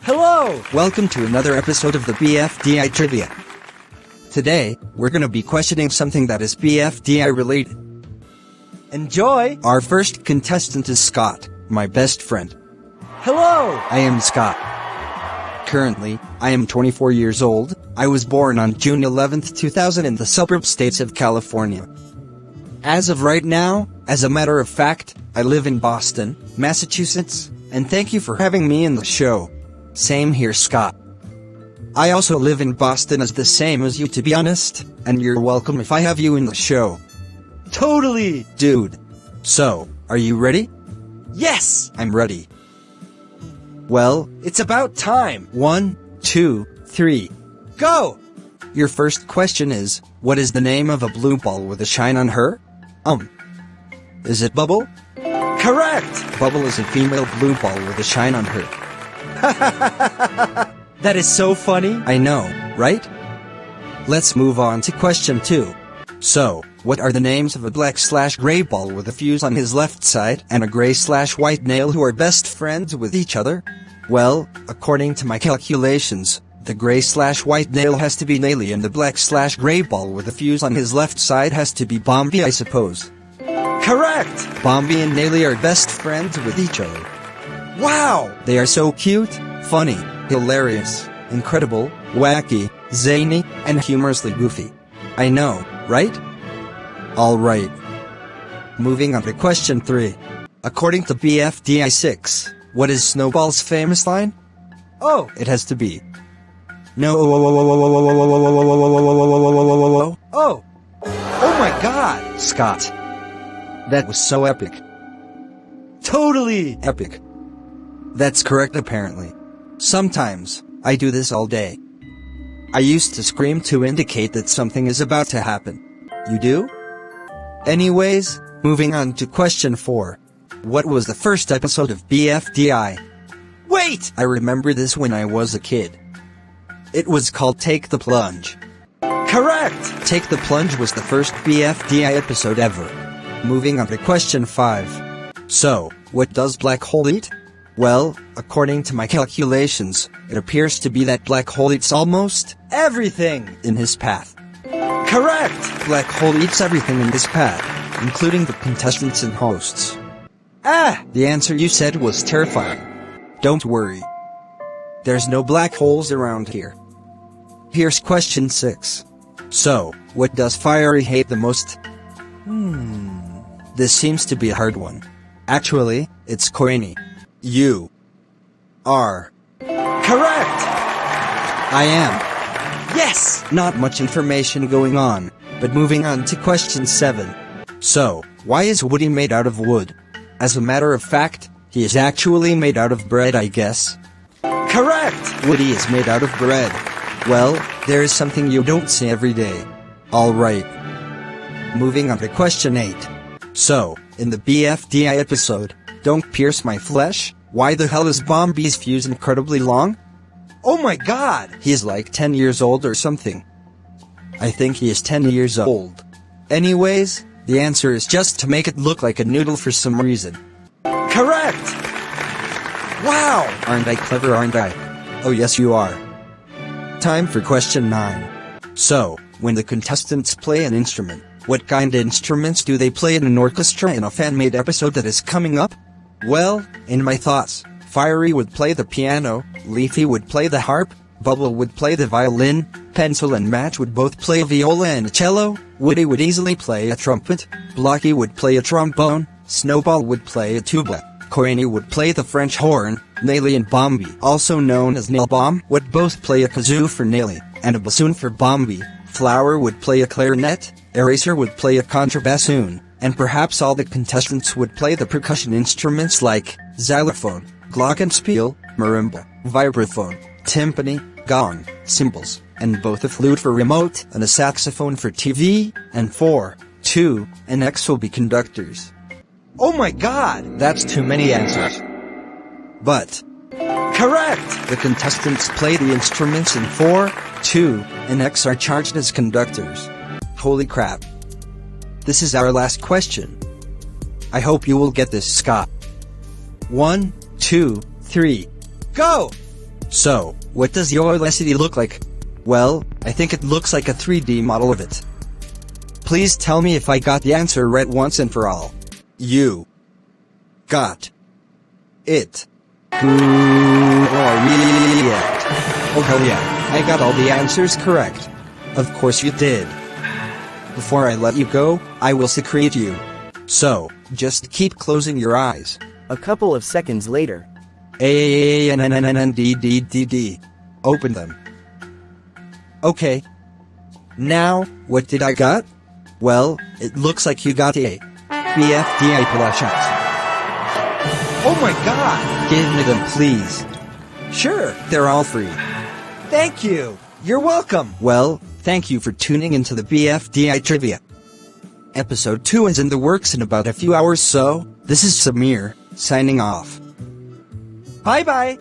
Hello! Welcome to another episode of the BFDI Trivia. Today, we're gonna be questioning something that is BFDI related. Enjoy! Our first contestant is Scott, my best friend. Hello! I am Scott. Currently, I am 24 years old. I was born on June 11th, 2000 in the suburb states of California. As of right now, as a matter of fact, I live in Boston, Massachusetts, and thank you for having me in the show. Same here, Scott. I also live in Boston as the same as you, to be honest, and you're welcome if I have you in the show. Totally, dude. So, are you ready? Yes, I'm ready. Well, it's about time. 1, 2, 3, go! Your first question is, what is the name of a blue ball with a shine on her? Is it Bubble? Correct! Bubble is a female blue ball with a shine on her. That is so funny. I know, right? Let's move on to question 2. So, what are the names of a black/gray ball with a fuse on his left side and a gray/white nail who are best friends with each other? Well, according to my calculations, the gray/white nail has to be Naily and the black/gray ball with a fuse on his left side has to be Bombi, I suppose. Correct! Bombi and Naily are best friends with each other. Wow! They are so cute, funny, hilarious, incredible, wacky, zany, and humorously goofy. I know, right? Alright. Moving on to question 3. According to BFDI 6, what is Snowball's famous line? Oh, it has to be. No. Oh my god, Scott. That was so epic. Totally epic. That's correct apparently. Sometimes, I do this all day. I used to scream to indicate that something is about to happen. You do? Anyways, moving on to question 4. What was the first episode of BFDI? Wait! I remember this when I was a kid. It was called Take the Plunge. Correct! Take the Plunge was the first BFDI episode ever. Moving on to question 5. So, what does black hole eat? Well, according to my calculations, it appears to be that black hole eats almost everything in his path. Correct! Black hole eats everything in this path, including the contestants and hosts. The answer you said was terrifying. Don't worry. There's no black holes around here. Here's question 6. So, what does Fiery hate the most? This seems to be a hard one. Actually, it's Corny. You are correct! I am. Yes! Not much information going on, but moving on to question 7. So, why is Woody made out of wood? As a matter of fact, he is actually made out of bread, I guess. Correct! Woody is made out of bread. Well, there is something you don't see every day. Alright. Moving on to question 8. So, in the BFDI episode, Don't Pierce My Flesh, why the hell is Bombi's fuse incredibly long? Oh my god! He is like 10 years old or something. I think he is 10 years old. Anyways, the answer is just to make it look like a noodle for some reason. Correct! Wow! Aren't I clever, aren't I? Oh yes you are. Time for question 9. So, when the contestants play an instrument, what kind of instruments do they play in an orchestra in a fan-made episode that is coming up? Well, in my thoughts, Fiery would play the piano, Leafy would play the harp, Bubble would play the violin, Pencil and Match would both play a viola and a cello, Woody would easily play a trumpet, Blocky would play a trombone, Snowball would play a tuba, Corny would play the French horn, Naily and Bombi, also known as Nail Bomb, would both play a kazoo for Naily, and a bassoon for Bombi, Flower would play a clarinet, Eraser would play a contrabassoon, and perhaps all the contestants would play the percussion instruments like xylophone, glockenspiel, marimba, vibraphone, timpani, gong, cymbals, and both a flute for remote and a saxophone for TV, and 4, 2, and X will be conductors. Oh my god! That's too many answers. But correct! The contestants play the instruments in 4, 2, and X are charged as conductors. Holy crap. This is our last question. I hope you will get this, Scott. 1, 2, 3, go! So, what does your LCD look like? Well, I think it looks like a 3D model of it. Please tell me if I got the answer right once and for all. You got it. Oh hell yeah, I got all the answers correct. Of course you did. Before I let you go, I will secrete you. So, just keep closing your eyes. A couple of seconds later. A-N-N-N-D-D-D-D. Open them. Okay. Now, what did I got? Well, it looks like you got a BFDI plushies. Oh my god! Give me them, please. Sure, they're all free. Thank you! You're welcome! Well, thank you for tuning into the BFDI Trivia. Episode 2 is in the works in about a few hours, so this is Samir, signing off. Bye-bye!